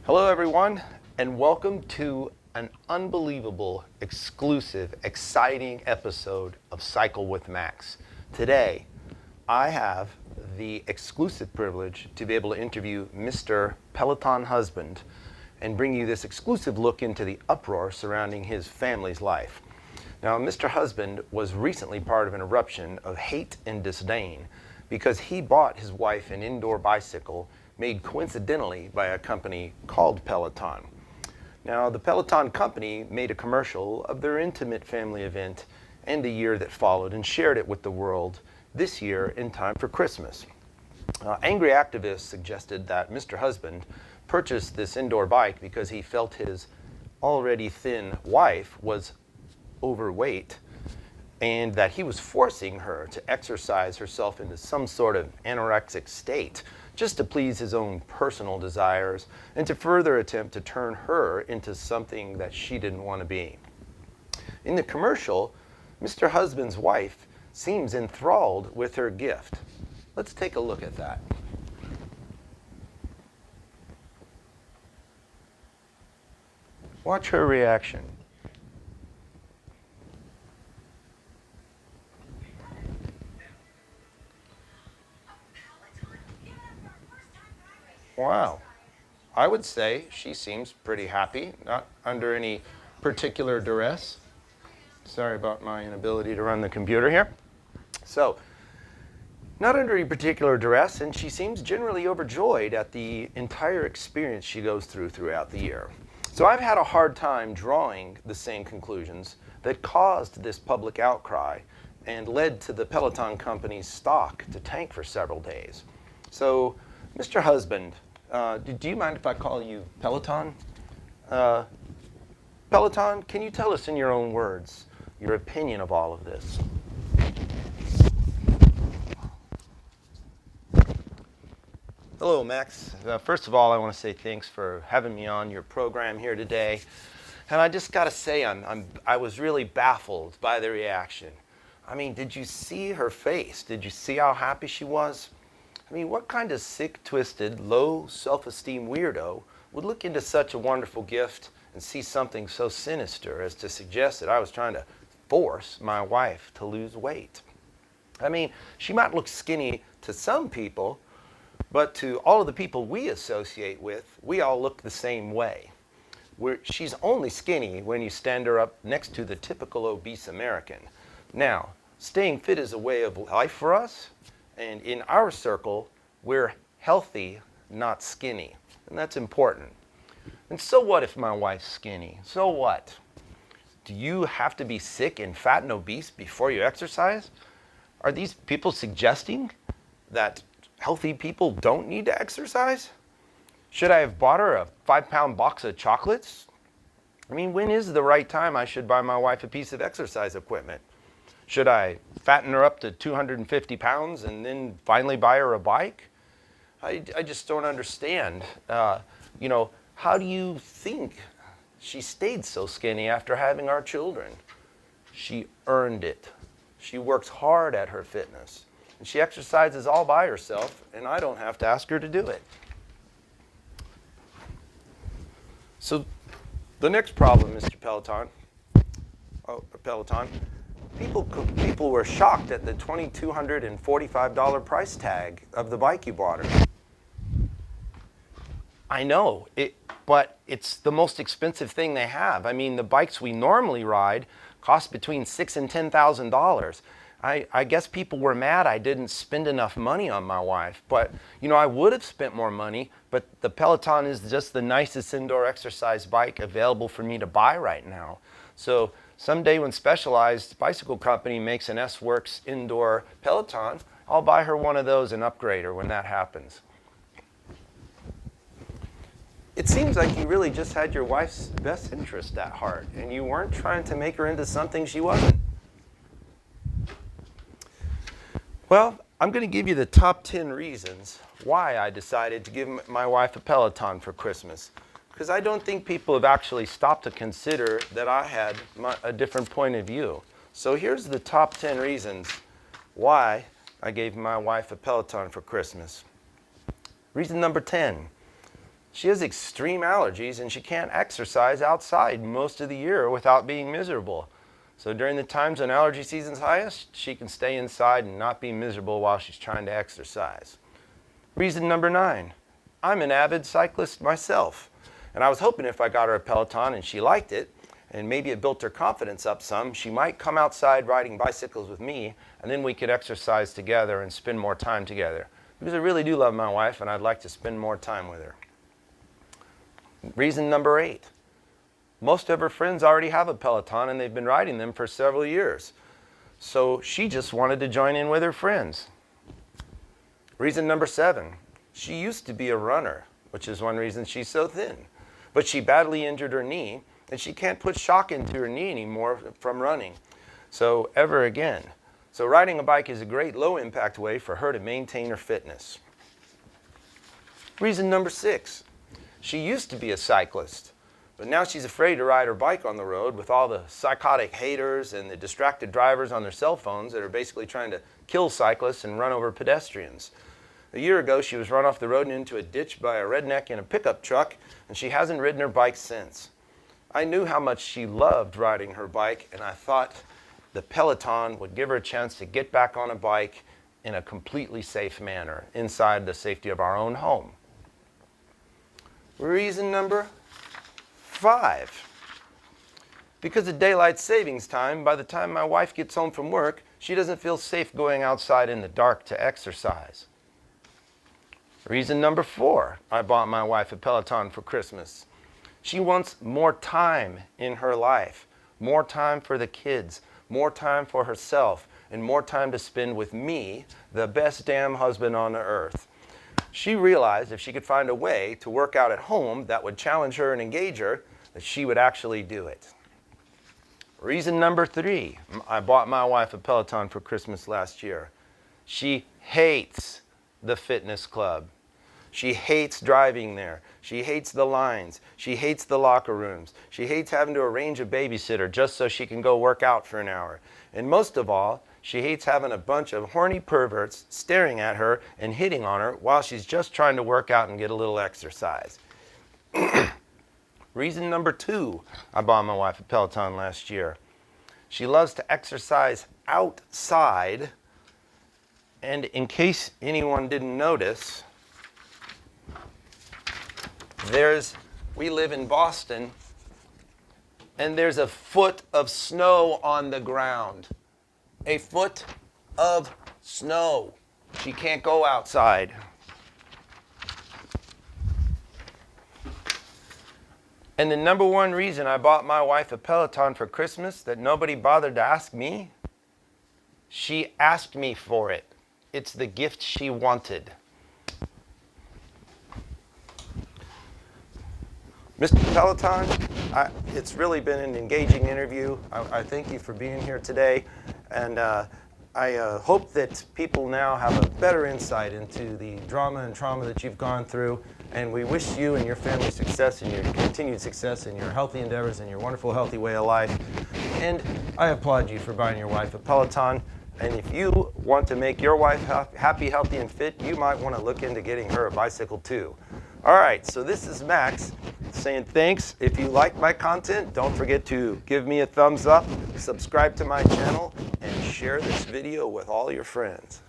Hello everyone, and welcome to an unbelievable, exclusive, exciting episode of Cycle with Max. Today, I have the exclusive privilege to be able to interview Mr. Peleton Husband and bring you this exclusive look into the uproar surrounding his family's life. Now, Mr. Husband was recently part of an eruption of hate and disdain because he bought his wife an indoor bicycle made coincidentally by a company called Peleton. Now, the Peleton company made a commercial of their intimate family event and the year that followed and shared it with the world this year in time for Christmas. Angry activists suggested that Mr. Husband purchased this indoor bike because he felt his already thin wife was overweight and that he was forcing her to exercise herself into some sort of anorexic state just to please his own personal desires and to further attempt to turn her into something that she didn't want to be. In the commercial, Mr. Husband's wife seems enthralled with her gift. Let's take a look at that. Watch her reaction. Wow. I would say she seems pretty happy, not under any particular duress. Sorry about my inability to run the computer here. So, not under any particular duress, and she seems generally overjoyed at the entire experience she goes throughout the year. So I've had a hard time drawing the same conclusions that caused this public outcry and led to the Peleton company's stock to tank for several days. So, Mr. Husband, do you mind if I call you Peleton? Peleton, can you tell us in your own words your opinion of all of this? Hello, Max. First of all, I want to say thanks for having me on your program here today. And I just got to say, I was really baffled by the reaction. I mean, did you see her face? Did you see how happy she was? I mean, what kind of sick, twisted, low self-esteem weirdo would look into such a wonderful gift and see something so sinister as to suggest that I was trying to force my wife to lose weight? I mean, she might look skinny to some people, but to all of the people we associate with, we all look the same way. She's only skinny when you stand her up next to the typical obese American. Now, staying fit is a way of life for us. And in our circle, we're healthy, not skinny. And that's important. And so what if my wife's skinny? So what? Do you have to be sick and fat and obese before you exercise? Are these people suggesting that healthy people don't need to exercise? Should I have bought her a 5-pound box of chocolates? I mean, when is the right time I should buy my wife a piece of exercise equipment? Should I fatten her up to 250 pounds and then finally buy her a bike? I just don't understand. How do you think she stayed so skinny after having our children? She earned it. She works hard at her fitness. And she exercises all by herself, and I don't have to ask her to do it. So the next problem, Mr. Peleton, people were shocked at the $2,245 price tag of the bike you bought her. I know, but it's the most expensive thing they have. I mean, the bikes we normally ride cost between $6,000 and $10,000. I guess people were mad I didn't spend enough money on my wife. But, I would have spent more money, but the Peleton is just the nicest indoor exercise bike available for me to buy right now. So someday when Specialized Bicycle Company makes an S-Works indoor Peleton, I'll buy her one of those and upgrade her when that happens. It seems like you really just had your wife's best interest at heart, and you weren't trying to make her into something she wasn't. Well, I'm going to give you the top 10 reasons why I decided to give my wife a Peleton for Christmas. Because I don't think people have actually stopped to consider that I had a different point of view. So here's the top 10 reasons why I gave my wife a Peleton for Christmas. Reason number 10, She has extreme allergies and she can't exercise outside most of the year without being miserable. So during the times when allergy season's highest, she can stay inside and not be miserable while she's trying to exercise. Reason number 9, I'm an avid cyclist myself. And I was hoping if I got her a Peloton and she liked it, and maybe it built her confidence up some, she might come outside riding bicycles with me, and then we could exercise together and spend more time together. Because I really do love my wife, and I'd like to spend more time with her. Reason number 8, most of her friends already have a Peloton, and they've been riding them for several years. So she just wanted to join in with her friends. Reason number 7, she used to be a runner, which is one reason she's so thin. But she badly injured her knee, and she can't put shock into her knee anymore from running. So ever again. So riding a bike is a great low-impact way for her to maintain her fitness. Reason number 6, she used to be a cyclist, but now she's afraid to ride her bike on the road with all the psychotic haters and the distracted drivers on their cell phones that are basically trying to kill cyclists and run over pedestrians. A year ago, she was run off the road and into a ditch by a redneck in a pickup truck, and she hasn't ridden her bike since. I knew how much she loved riding her bike, and I thought the Peloton would give her a chance to get back on a bike in a completely safe manner, inside the safety of our own home. Reason number 5. Because of daylight savings time, by the time my wife gets home from work, she doesn't feel safe going outside in the dark to exercise. Reason number 4, I bought my wife a Peloton for Christmas. She wants more time in her life, more time for the kids, more time for herself, and more time to spend with me, the best damn husband on the earth. She realized if she could find a way to work out at home that would challenge her and engage her, that she would actually do it. Reason number 3, I bought my wife a Peloton for Christmas last year. She hates the fitness club. She hates driving there. She hates the lines. She hates the locker rooms. She hates having to arrange a babysitter just so she can go work out for an hour. And most of all, she hates having a bunch of horny perverts staring at her and hitting on her while she's just trying to work out and get a little exercise. Reason number 2, I bought my wife a Peloton last year. She loves to exercise outside. And in case anyone didn't notice, we live in Boston, and there's a foot of snow on the ground. A foot of snow. She can't go outside. And the number 1 reason I bought my wife a Peloton for Christmas that nobody bothered to ask me, she asked me for it. It's the gift she wanted. Mr. Peleton, it's really been an engaging interview. I thank you for being here today, and I hope that people now have a better insight into the drama and trauma that you've gone through, and we wish you and your family success and your continued success in your healthy endeavors and your wonderful, healthy way of life. And I applaud you for buying your wife a Peloton, and if you want to make your wife happy, healthy, and fit, you might want to look into getting her a bicycle too. All right, so this is Max saying thanks. If you like my content, don't forget to give me a thumbs up, subscribe to my channel, and share this video with all your friends.